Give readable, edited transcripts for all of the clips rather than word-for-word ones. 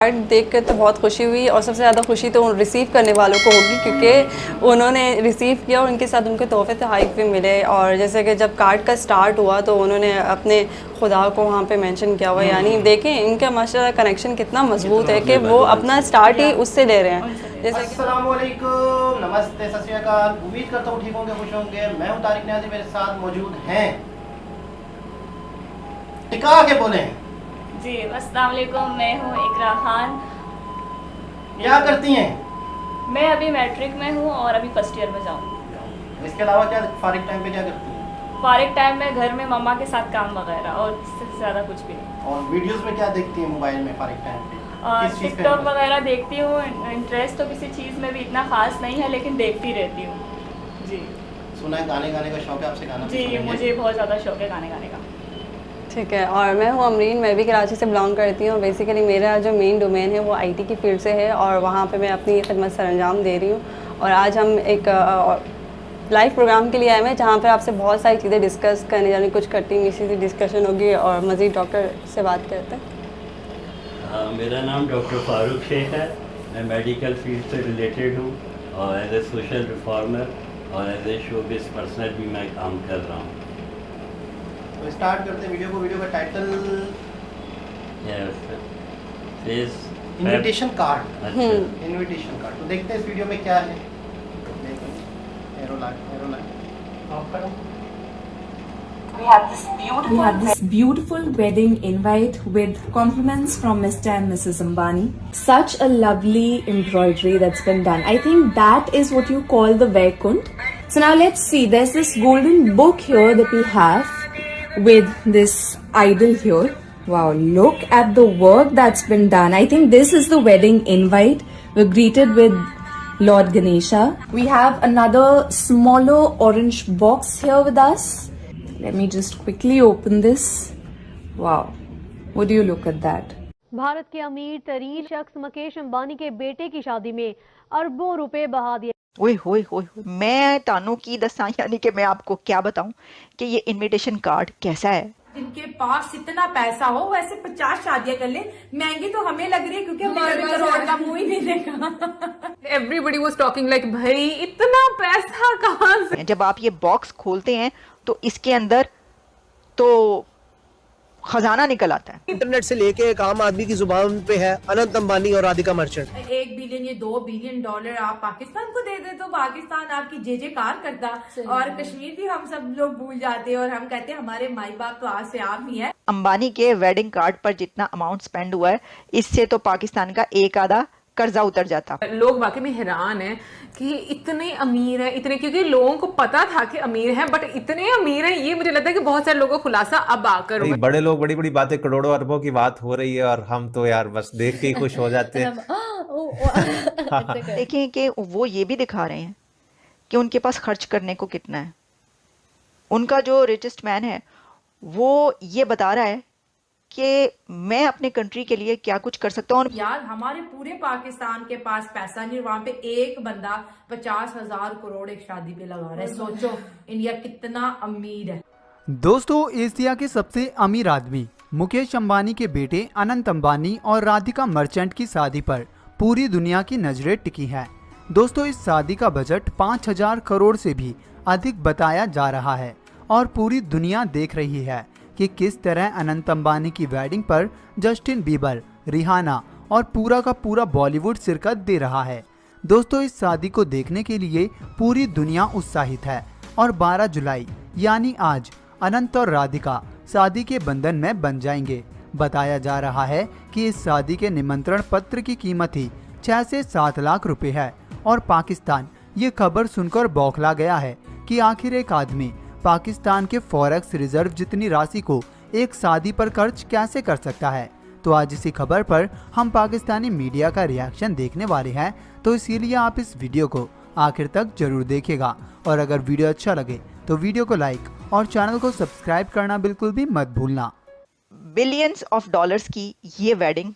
Card देख कर तो बहुत खुशी हुई और सबसे ज़्यादा खुशी तो रिसीव करने वालों को होगी, क्योंकि उन्होंने रिसीव किया और उनके साथ उनके तोहफे तोहाइफ भी मिले। और जैसे कि जब कार्ड का स्टार्ट हुआ तो उन्होंने अपने खुदा को वहाँ पे मेंशन किया हुआ, यानी देखें इनका माशाल्लाह कनेक्शन कितना मजबूत है कि वो अपना स्टार्ट ही उससे ले रहे हैं। जैसे अस्सलामुअलैकुम, नमस्ते, सत श्री अकाल। उम्मीद करता हूँ ठीक होंगे, खुश होंगे। मैं हूँ तारिक न्याज़ी, मेरे साथ मौजूद हैं निकाह के बोले हैं जी। अस्सलाम वालेकुम, मैं हूँ इकरा खान। क्या करती हैं? मैं अभी मैट्रिक में हूँ और अभी फर्स्ट ईयर में जाऊँ। इसके अलावा क्या फारिग टाइम पे क्या करती हैं? फारिग टाइम में घर में मम्मा के साथ काम वगैरह, और इससे ज़्यादा कुछ भी नहीं। और वीडियोस में क्या देखती हैं मोबाइल में फारिग टाइम पे? किस चीज़ पे? टिकटॉक वगैरह देखती हूँ। इंटरेस्ट तो किसी चीज़ में भी इतना ख़ास नहीं है, लेकिन देखती रहती हूँ जी। सुना है गाने गाने का शौक है आपसे, गाना भी जी, सुनेंगे? मुझे बहुत ज़्यादा शौक है गाने गाने का। ठीक है। और मैं हूँ अमरीन, मैं भी कराची से बिलोंग करती हूँ। बेसिकली मेरा जो मेन डोमेन है वो आईटी की फील्ड से है और वहाँ पे मैं अपनी खिदमत सरअंजाम दे रही हूँ। और आज हम एक लाइव प्रोग्राम के लिए आए हैं जहाँ पे आपसे बहुत सारी चीज़ें डिस्कस करने जाने, कुछ कटिंग इसी से डिस्कशन होगी और मज़ीद डॉक्टर से बात करते हैं। मेरा नाम डॉक्टर फारूक शेख है। मैं मेडिकल फील्ड से रिलेटेड हूँ और एज ए सोशल रिफॉर्मर और एज ए शोबिज़ पर्सनल भी मैं काम कर रहा हूँ। तो स्टार्ट करते हैं वीडियो को। वीडियो का title invitation card. Invitation card. तो देखते हैं इस वीडियो में क्या है। We have this beautiful wedding invite with compliments from Mr. and Mrs. Ambani. Such a lovely embroidery that's been done. I think that is what you call the Vaikund. So now let's see. There's this golden book here that we have with this idol here. Wow, look at the work that's been done. I think this is the wedding invite. We're greeted with Lord Ganesha. We have another smaller orange box here with us. Let me just quickly open this. Wow. What do you look at that? Bharat के अमीर तरीन शख्स मुकेश अंबानी के बेटे की शादी में अरबों रुपए बहा दिए। ओए होए होए, मैं तानू की दसा, यानी कि मैं आपको क्या बताऊं कि ये इनविटेशन कार्ड कैसा है। इनके पास इतना पैसा हो, वैसे 50 शादियां कर ले। महंगी तो हमें लग रही है क्योंकि हमें कभी करोड़ का मुंह ही नहीं देखा। एवरीबडी वाज टॉकिंग लाइक भाई इतना पैसा कहाँ से। जब आप ये बॉक्स खोलते हैं तो इसके अंदर तो खजाना निकल आता है। इंटरनेट से लेके एक आम आदमी की जुबान पे है अनंत अंबानी और राधिका मर्चेंट। 1 बिलियन या 2 बिलियन डॉलर आप पाकिस्तान को दे दे तो पाकिस्तान आपकी जे कार करता, और कश्मीर भी हम सब लोग भूल जाते और हम कहते हैं हमारे माई बाप तो आज से आप ही है। अंबानी के वेडिंग कार्ड पर जितना अमाउंट स्पेंड हुआ है, इससे तो पाकिस्तान का एक आधा कर्जा उतर जाता। लोग वाकई में हैरान हैं कि इतने अमीर हैं, इतने, क्योंकि लोगों को पता था कि अमीर हैं, बट इतने अमीर हैं ये मुझे लगता है कि बहुत सारे लोगों को खुलासा अब आकर हुआ। बड़े लोग बड़ी बड़ी बातें, करोड़ों अरबों की बात हो रही है और हम तो यार बस देख के ही खुश हो जाते हैं। देखें कि वो ये भी दिखा रहे हैं कि उनके पास खर्च करने को कितना है। उनका जो रिचेस्ट मैन है वो ये बता रहा है कि मैं अपने कंट्री के लिए क्या कुछ कर सकता हूँ। यार हमारे पूरे पाकिस्तान के पास पैसा नहीं, वहाँ पे एक बंदा 50,000 करोड़ एक शादी पे लगा रहा है। सोचो इंडिया कितना अमीर है। दोस्तों, एशिया के सबसे अमीर आदमी मुकेश अंबानी के बेटे अनंत अंबानी और राधिका मर्चेंट की शादी पर पूरी दुनिया की नजरें टिकी हैं। दोस्तों, इस शादी का बजट 5,000 करोड़ से भी अधिक बताया जा रहा है और पूरी दुनिया देख रही है कि किस तरह अनंत अंबानी की वेडिंग पर जस्टिन बीबर, रिहाना और पूरा का पूरा बॉलीवुड शिरकत दे रहा है। दोस्तों, इस शादी को देखने के लिए पूरी दुनिया उत्साहित है और 12 जुलाई यानी आज अनंत और राधिका शादी के बंधन में बन जाएंगे। बताया जा रहा है कि इस शादी के निमंत्रण पत्र की कीमत ही 6 से 7 लाख रुपए है और पाकिस्तान ये खबर सुनकर बौखला गया है कि आखिर एक आदमी पाकिस्तान के फॉरेक्स रिजर्व जितनी राशि को एक शादी पर खर्च कैसे कर सकता है। तो आज इसी खबर पर हम पाकिस्तानी मीडिया का रिएक्शन देखने वाले हैं, तो इसीलिए आप इस वीडियो को आखिर तक जरूर देखिएगा और अगर वीडियो अच्छा लगे तो वीडियो को लाइक और चैनल को सब्सक्राइब करना बिल्कुल भी मत भूलना। बिलियंस ऑफ डॉलर्स की ये वेडिंग,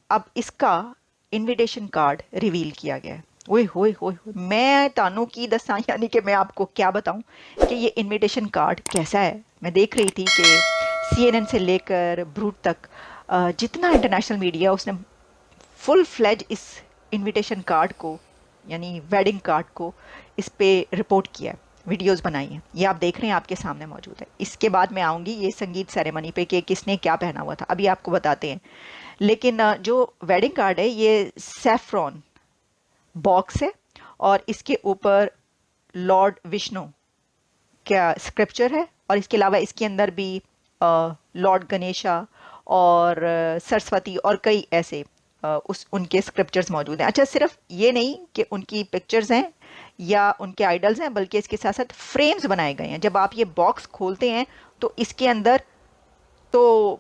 अब इसका इनविटेशन कार्ड रिवील किया गया है। ओए होए होए, मैं तानू की दसा, यानी कि मैं आपको क्या बताऊं कि ये इनविटेशन कार्ड कैसा है। मैं देख रही थी कि CNN से लेकर ब्रूट तक जितना इंटरनेशनल मीडिया उसने फुल फ्लेज इस इनविटेशन कार्ड को यानी वेडिंग कार्ड को इस पे रिपोर्ट किया है, वीडियोस बनाई हैं, ये आप देख रहे हैं, आपके सामने मौजूद है। इसके बाद मैं आऊँगी ये संगीत सेरेमनी पे कि किसने क्या पहना हुआ था, अभी आपको बताते हैं। लेकिन जो वेडिंग कार्ड है ये सैफ्रॉन बॉक्स है और इसके ऊपर लॉर्ड विष्णु का स्क्रिप्चर है और इसके अलावा इसके अंदर भी लॉर्ड गणेशा और सरस्वती और कई ऐसे उनके स्क्रिप्चर्स मौजूद हैं। अच्छा, सिर्फ ये नहीं कि उनकी पिक्चर्स हैं या उनके आइडल्स हैं, बल्कि इसके साथ साथ फ्रेम्स बनाए गए हैं। जब आप ये बॉक्स खोलते हैं तो इसके अंदर तो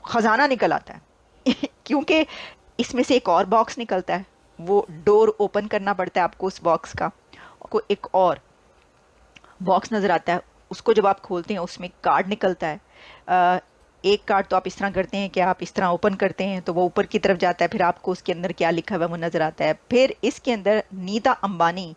खजाना निकल आता है क्योंकि इसमें से एक और बॉक्स निकलता है, वो डोर ओपन करना पड़ता है आपको उस बॉक्स का, को एक और बॉक्स नज़र आता है, उसको जब आप खोलते हैं उसमें कार्ड निकलता है। एक कार्ड तो आप इस तरह करते हैं कि आप इस तरह ओपन करते हैं तो वो ऊपर की तरफ जाता है, फिर आपको उसके अंदर क्या लिखा हुआ है वो नज़र आता है। फिर इसके अंदर नीता अंबानी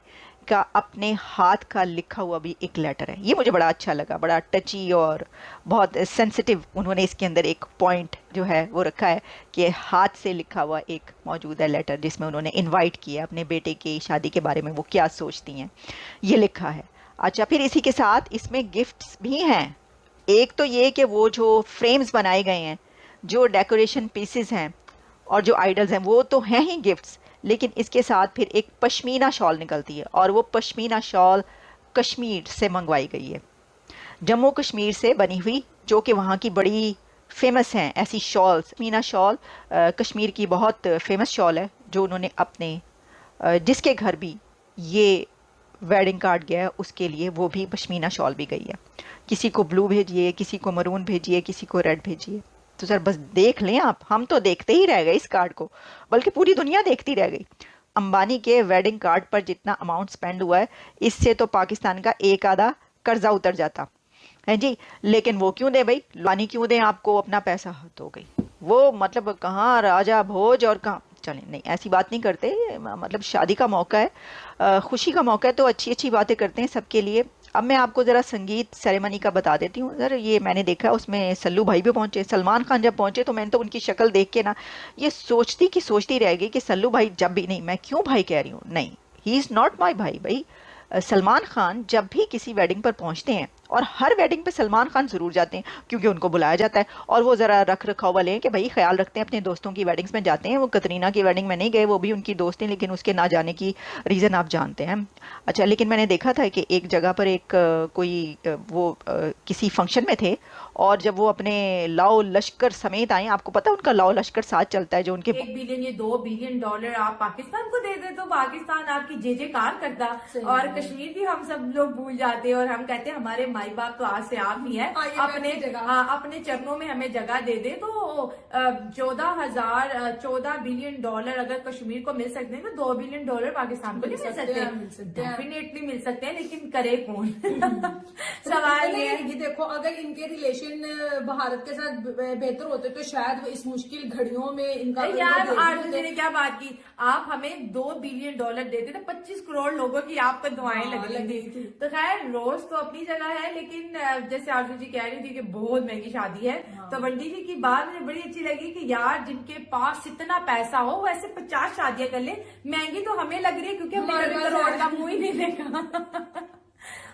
का अपने हाथ का लिखा हुआ भी एक लेटर है, ये मुझे बड़ा अच्छा लगा, बड़ा टची और बहुत सेंसिटिव। उन्होंने इसके अंदर एक पॉइंट जो है वो रखा है कि हाथ से लिखा हुआ एक मौजूद है लेटर, जिसमें उन्होंने इनवाइट किया अपने बेटे की शादी के बारे में वो क्या सोचती हैं, ये लिखा है। अच्छा, फिर इसी के साथ इसमें गिफ्ट्स भी हैं। एक तो ये कि वो जो फ्रेम्स बनाए गए हैं, जो डेकोरेशन पीसेस हैं और जो आइडल्स हैं वो तो हैं ही गिफ्ट्स, लेकिन इसके साथ फिर एक पश्मीना शॉल निकलती है और वो पश्मीना शॉल कश्मीर से मंगवाई गई है, जम्मू कश्मीर से बनी हुई, जो कि वहाँ की बड़ी फेमस हैं ऐसी शॉल्स। पश्मीना शॉल कश्मीर की बहुत फेमस शॉल है, जो उन्होंने अपने जिसके घर भी ये वेडिंग कार्ड गया है उसके लिए वो भी पश्मीना शॉल भी गई है। किसी को ब्लू भेजिए, किसी को मरून भेजिए, किसी को रेड भेजिए। तो सर बस देख लें आप, हम तो देखते ही रह गए इस कार्ड को, बल्कि पूरी दुनिया देखती रह गई। अंबानी के वेडिंग कार्ड पर जितना अमाउंट स्पेंड हुआ है, इससे तो पाकिस्तान का एक आधा कर्जा उतर जाता है जी। लेकिन वो क्यों दे भाई, अंबानी क्यों दे आपको अपना पैसा, हद हो गई। वो मतलब कहाँ राजा भोज और कहाँ, चलें नहीं ऐसी बात नहीं करते, मतलब शादी का मौका है, खुशी का मौका है, तो अच्छी अच्छी बातें करते हैं सबके लिए। अब मैं आपको ज़रा संगीत सेरेमनी का बता देती हूँ। सर ये मैंने देखा उसमें सल्लू भाई भी पहुँचे, सलमान खान जब पहुँचे तो मैंने तो उनकी शक्ल देख के ना ये सोचती रह गई कि सल्लू भाई जब भी, नहीं मैं क्यों भाई कह रही हूँ, नहीं ही इज़ नॉट माई भाई। सलमान खान जब भी किसी वेडिंग पर पहुंचते हैं, और हर वेडिंग पे सलमान खान ज़रूर जाते हैं क्योंकि उनको बुलाया जाता है, और वो ज़रा रख रखाव लें कि भाई ख्याल रखते हैं अपने दोस्तों की वेडिंग्स में जाते हैं। वो कतरीना की वेडिंग में नहीं गए, वो भी उनकी दोस्त हैं, लेकिन उसके ना जाने की रीज़न आप जानते हैं। अच्छा, लेकिन मैंने देखा था कि एक जगह पर एक किसी फंक्शन में थे, और जब वो अपने लाओ लश्कर समेत आए, आपको पता है उनका लाओ लश्कर साथ चलता है, जो उनके 1 बिलियन या 2 बिलियन डॉलर आप पाकिस्तान को दे दे तो पाकिस्तान आपकी जय-जयकार करता, और कश्मीर भी हम सब लोग भूल जाते, और हम कहते हैं हमारे माई बाप तो आज से आप ही है, अपने चरणों में हमें जगह दे दे। तो 14 बिलियन डॉलर अगर कश्मीर को मिल सकते हैं तो 2 बिलियन डॉलर पाकिस्तान को नहीं मिल सकते, डेफिनेटली मिल सकते हैं, लेकिन करे कौन सवाल ये देखो, अगर इनके रिलेशन भारत के साथ बेहतर होते तो शायद इस मुश्किल घड़ियों में इनका, यार आरजू जी ने क्या बात की, आप हमें 2 बिलियन डॉलर देते थे, 25 करोड़ लोगों की आप पर दुआएं लग रही थी। तो खैर रोज तो अपनी जगह है, लेकिन जैसे आरजू जी कह रही थी कि बहुत महंगी शादी है, तो वंडी जी की बात मुझे बड़ी अच्छी लगी कि यार जिनके पास इतना पैसा हो वैसे 50 शादियां कर ले। महंगी तो हमें लग रही है क्योंकि हमने करोड़ का मुंह ही नहीं देखा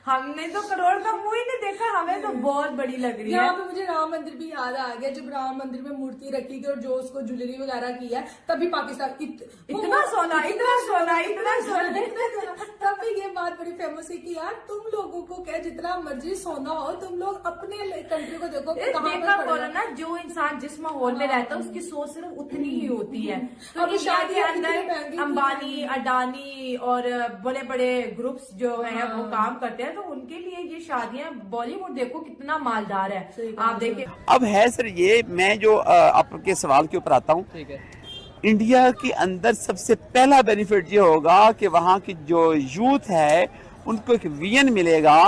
हमने तो करोड़ का मुंह ही नहीं देखा, हमें तो बहुत बड़ी लग रही है। यहाँ पे मुझे राम मंदिर भी याद आ गया, जब राम मंदिर में मूर्ति रखी थी और जो उसको ज्वेलरी वगैरह की है, तभी पाकिस्तान इतना सोना तब भी ये बात बड़ी फेमस है कि यार तुम लोगों को क्या जितना मर्जी सोना हो, तुम लोग अपने कंट्री को देखो देखा बोला ना, जो इंसान जिस माहौल में रहता है उसकी सोच सिर्फ उतनी ही होती है। तो इंडिया के अंदर अंबानी, अडानी और बड़े बड़े ग्रुप्स जो है वो काम करते हैं, तो उनके लिए ये शादियां, बॉलीवुड देखो कितना मालदार है, आप देखिए। अब है सर ये, मैं जो आपके सवाल के ऊपर आता हूँ, इंडिया के अंदर सबसे पहला बेनिफिट ये होगा कि वहाँ की जो यूथ है उनको एक विजन मिलेगा,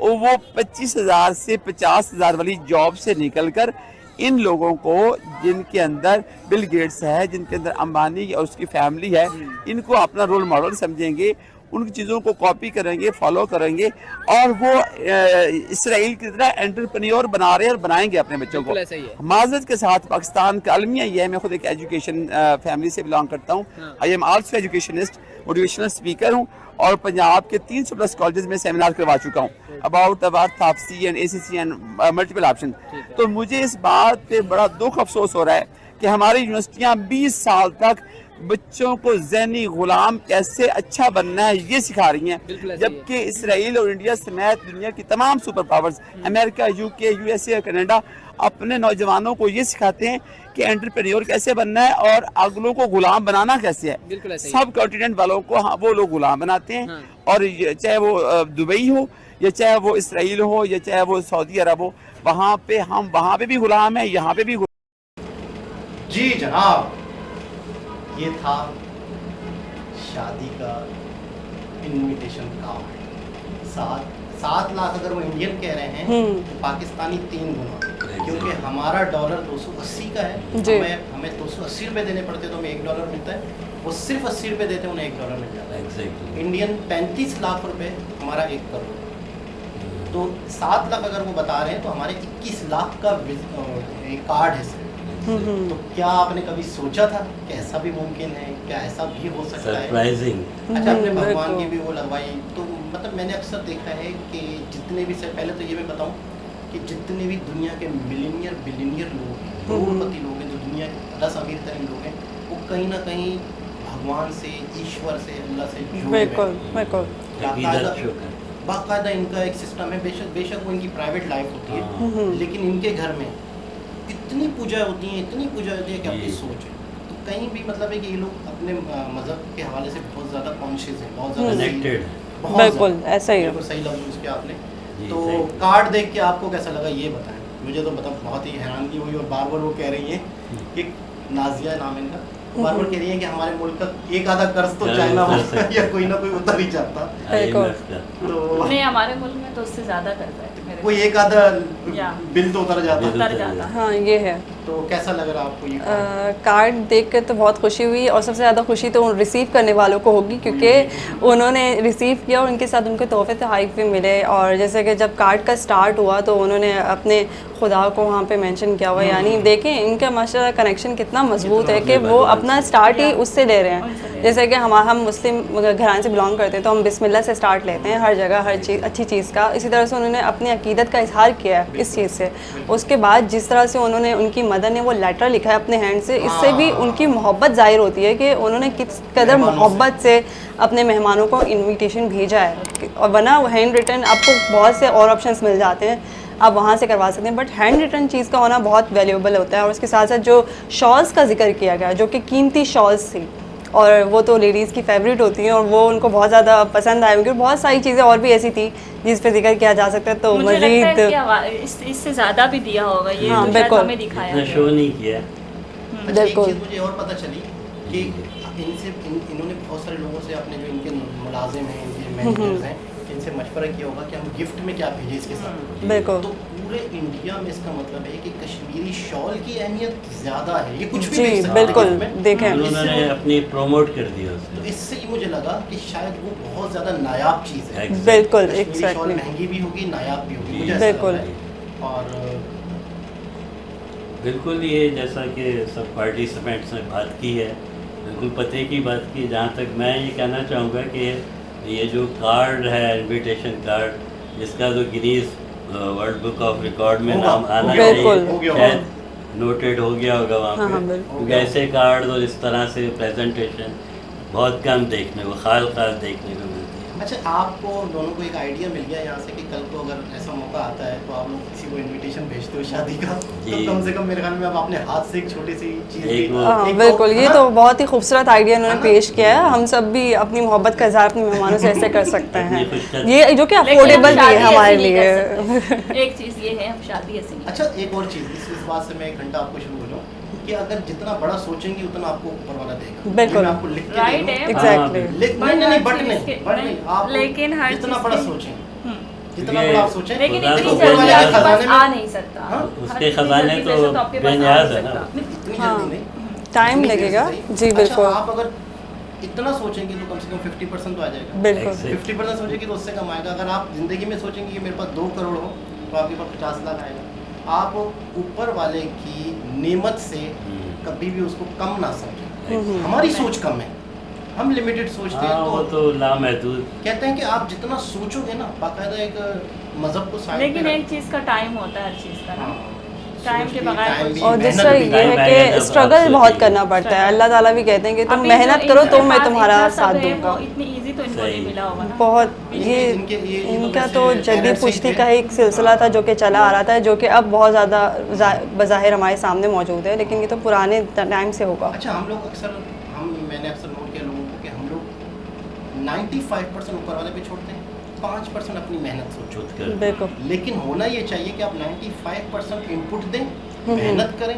और वो 25,000 से 50,000 वाली जॉब से निकलकर इन लोगों को, जिनके अंदर बिल गेट्स है, जिनके अंदर अंबानी और उसकी फैमिली है, इनको अपना रोल मॉडल समझेंगे, उनकी चीज़ों को कॉपी करेंगे, फॉलो करेंगे और वो इसराइल की तरह एंटरप्रेन्योर बना रहे हैं और बनाएंगे अपने बच्चों को। माजरत के साथ पाकिस्तान का अलमिया ये है, मैं खुद एक एजुकेशन फैमिली से बिलोंग करता हूँ। I am also educationist, motivational speaker हूँ और पंजाब के 300+ कॉलेजेस में सेमिनार करवा चुका हूँ about the worth of C and ACC and multiple option. तो मुझे इस बात पे बड़ा दुख अफसोस हो रहा है कि हमारी यूनिवर्सिटियाँ 20 साल तक बच्चों को ज़हनी गुलाम कैसे अच्छा बनना है ये सिखा रही हैं, जबकि इसराइल और इंडिया समेत दुनिया की तमाम super powers America, UK, USA और कनाडा अपने नौजवानों को ये सिखाते हैं कि एंटरप्रेन्योर कैसे बनना है और अगलों को गुलाम बनाना कैसे है। सब कॉन्टिनेंट वालों को वो लोग गुलाम बनाते हैं और चाहे वो दुबई हो या चाहे वो इसराइल हो या चाहे वो सऊदी अरब हो, वहाँ पे भी गुलाम है, यहाँ पे भी जी जनाब, ये था शादी का इनविटेशन कार्ड। 7 लाख अगर वो इंडियन कह रहे हैं तो पाकिस्तानी 3 गुना, क्योंकि हमारा डॉलर 280 का है, हमें 280 रुपये देने पड़ते तो हमें $1 मिलता है, वो सिर्फ 80 रुपये देते हैं उन्हें $1 मिल जाता है। इंडियन 35 लाख रुपए, हमारा 1 करोड़। तो 7 लाख अगर वो बता रहे हैं तो हमारे 21 लाख का कार्ड है। तो क्या आपने कभी सोचा था कि ऐसा भी मुमकिन है, क्या ऐसा भी हो सकता है? अच्छा, आपने भगवान की भी वो लगवाई, तो मतलब मैंने अक्सर देखा है कि जितने भी, पहले तो ये मैं बताऊं कि जितने भी दुनिया के मिलीनियर बिलियनियर लोग हैं, करोड़पति लोग हैं, जो दुनिया के 10 अमीर तरीन लोग हैं, वो कहीं ना कहीं भगवान से, ईश्वर से, अल्लाह से जुड़े हैं। बाकायदा इनका एक सिस्टम है। बेशक वो इनकी प्राइवेट लाइफ होती है, लेकिन इनके घर में इतनी पूजा होती है कि आपकी सोच है। तो कहीं भी मतलब है कि ये लोग अपने मजहब के हवाले से बहुत ज़्यादा कॉन्शियस है, बहुत ज़्यादा कनेक्टेड, बिल्कुल ऐसा ही है, बिल्कुल सही लफ्ज़ यूज़ किया आपने। तो कार्ड देख के आपको कैसा लगा ये बताएं। मुझे तो मतलब बहुत ही हैरानगी हुई और बार बार वो कह रही हैं कि नाजिया नाम इनका, बार बार कह रही है कि हमारे मुल्क का एक आधा कर्ज तो चाइना या कोई ना कोई उतर ही जाता, तो नहीं हमारे मुल्क में तो उससे ज़्यादा कर्ज है, कोई एक आधा बिल तो उतर जाता। हाँ ये है। तो कैसा लग रहा आपको ये कार्ड देख कर? तो बहुत खुशी हुई और सबसे ज़्यादा खुशी तो रिसीव करने वालों को होगी, क्योंकि उन्होंने रिसीव किया और उनके साथ उनको तोहफे तोहाइफ भी मिले। और जैसे कि जब कार्ड का स्टार्ट हुआ तो उन्होंने अपने खुदा को वहाँ पे मेंशन किया हुआ, यानी देखें इनका माशाल्लाह कनेक्शन कितना मजबूत है कि वो अपना स्टार्ट ही उससे ले रहे हैं। जैसे कि हम मुस्लिम घराने से बिलोंग करते हैं तो हम बिस्मिल्लाह से स्टार्ट लेते हैं हर जगह, हर चीज़ अच्छी चीज़ का। इसी तरह से उन्होंने अपनी अकीदत का इजहार किया है इस चीज़ से। उसके बाद जिस तरह से उन्होंने, उनकी मदर ने वो लेटर लिखा है अपने हैंड से, इससे भी उनकी मोहब्बत ज़ाहिर होती है कि उन्होंने किस कदर मोहब्बत से अपने मेहमानों को इन्विटेशन भेजा है। और वरना हैंड रिटन आपको बहुत से और ऑप्शंस मिल जाते हैं, आप वहाँ से करवा सकते हैं, बट हैंड रिटन चीज़ का होना बहुत वैल्यूएबल होता है। और उसके साथ साथ जो शॉल्स का जिक्र किया गया, जो कि कीमती शॉल्स थी, और वो तो लेडीज़ की फेवरेट होती हैं और वो उनको बहुत ज़्यादा पसंद आए, क्योंकि बहुत सारी चीज़ें और भी ऐसी थी जिस पे जिक्र किया जा सकता है। तो मज़ीद इससे ज़्यादा भी दिया होगा, ये हाँ, बिल्कुल हमें दिखाया, शो नहीं किया। अच्छा, एक चीज़ मुझे और पता चली कि इन्होंने बहुत सारे लोगों से, अपने जो इनके मुलाजिम हैं, इनके मैनेजर्स हैं, इनसे मशवरा किया होगा कि हम गिफ्ट में क्या भेजें इसके साथ। बिल्कुल। तो पूरे इंडिया में इसका मतलब है कि कश्मीरी शॉल की अहमियत ज़्यादा है, ये कुछ भी जी देख सकते बिल्कुल हैं। देखें, उन्होंने अपनी प्रमोट कर दिया। तो इससे ही मुझे लगा कि शायद वो बहुत ज़्यादा नायाब चीज़ है। बिल्कुल, कश्मीरी शॉल महंगी भी होगी, नायाब भी होगी, मुझे बिल्कुल। और बिल्कुल ये जैसा कि सब पार्टिसिपेंट्स ने बात की है, बिल्कुल पते की बात की। जहाँ तक मैं ये कहना चाहूँगा कि ये जो कार्ड है, इनविटेशन कार्ड, जिसका तो Guinness world book of record में नाम आना चाहिए, शायद नोटेड हो गया होगा वहाँ पे, क्योंकि ऐसे कार्ड और इस तरह से प्रेजेंटेशन बहुत कम देखने को, खास देखने को मिलती है। अच्छा, आपको दोनों को एक आइडिया मिल गया यहाँ से कि कल को अगर ऐसा मौका आता है तो आप लोग किसी को इनविटेशन भेजते हो शादी का, तो कम से कम मेरे ख्याल में आप अपने हाथ से एक छोटी सी चीज़, बिल्कुल, ये तो बहुत ही खूबसूरत आइडिया इन्होंने पेश किया है। हम सब भी अपनी मोहब्बत का इज़हार अपने मेहमानों से ऐसे कर सकते हैं, ये जो कि अफोर्डेबल भी है हमारे लिए। एक चीज़ ये है, हम शादी ऐसे नहीं। अच्छा, एक और चीज़, इस बात से मैं एक घंटा आपको शुरू हो जाऊँ कि अगर जितना बड़ा सोचेंगे उतना आपको ऊपर वाला देगा। बिल्कुल, आपको लिख के राइट है, एग्जैक्टली। नहीं, आप लेकिन हर जितना बड़ा सोचें, जितना बड़ा आप सोचें, लेकिन इतनी जल्दी आपके पास आ नहीं सकता, उसके खजाने तो बेनियाज है ना, इतनी जल्दी नहीं, टाइम लगेगा। जी बिल्कुल। आप अगर इतना सोचेंगे तो कम से कम 50% तो आ जाएगा। बिल्कुल। 50% सोचेंगे तो उससे कम आएगा। अगर आप ज़िंदगी में सोचेंगे कि मेरे पास 2 करोड़ हो तो आपके पास 50 लाख आएगा। आप ऊपर वाले की नेमत से कभी भी उसको कम ना समझें। हमारी सोच कम है, हम लिमिटेड सोचते हैं। वो तो लामहदूद कहते हैं कि आप जितना सोचोगे ना, बाकायदा एक मजहब को साइड लेकिन एक चीज़ का टाइम होता है, हर चीज़ का ना, टाइम के बगैर। और दूसरा ये है कि स्ट्रगल बहुत करना पड़ता है। अल्लाह ताला भी कहते हैं कि तुम मेहनत करो तो मैं तुम्हारा साथ दूंगा। इतनी इजी तो इनको नहीं मिला होगा ना। बहुत ये इनका तो जद्दी पुश्ती का एक सिलसिला था जो कि चला आ रहा था, जो कि अब बहुत ज़्यादा बज़ाहिर हमारे सामने मौजूद है, लेकिन ये तो पुराने टाइम से होगा। अच्छा, हम लोग अक्सर मैंने अक्सर नोट किया लोगों को कि हम लोग 95% ऊपर वाले पे छोड़ते हैं, 5% अपनी मेहनत सोचो। बिल्कुल। लेकिन होना ये चाहिए कि आप 95% इनपुट दें, मेहनत करें,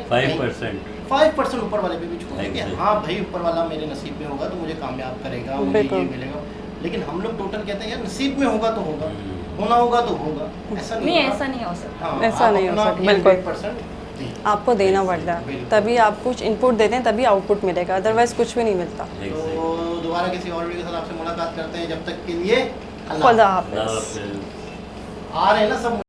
5% ऊपर वाले पे भी छोड़ें कि हाँ भाई ऊपर वाला मेरे नसीब में होगा तो मुझे कामयाब करेगा, मुझे ये मिलेगा। लेकिन हम लोग टोटल कहते हैं यार नसीब में होगा तो होगा, होना होगा तो होगा। ऐसा नहीं, ऐसा नहीं हो सकता। ऐसा नहीं हो सकता, बिल्कुल। आपको देना पड़ता है, तभी आप कुछ इनपुट देते हैं तभी आउटपुट मिलेगा, अदरवाइज कुछ भी नहीं मिलता। तो दोबारा किसी और वीडियो के साथ आपसे मुलाकात करते हैं, जब तक के लिए खुदा हाफिज़। आ रहे हैं ना सब।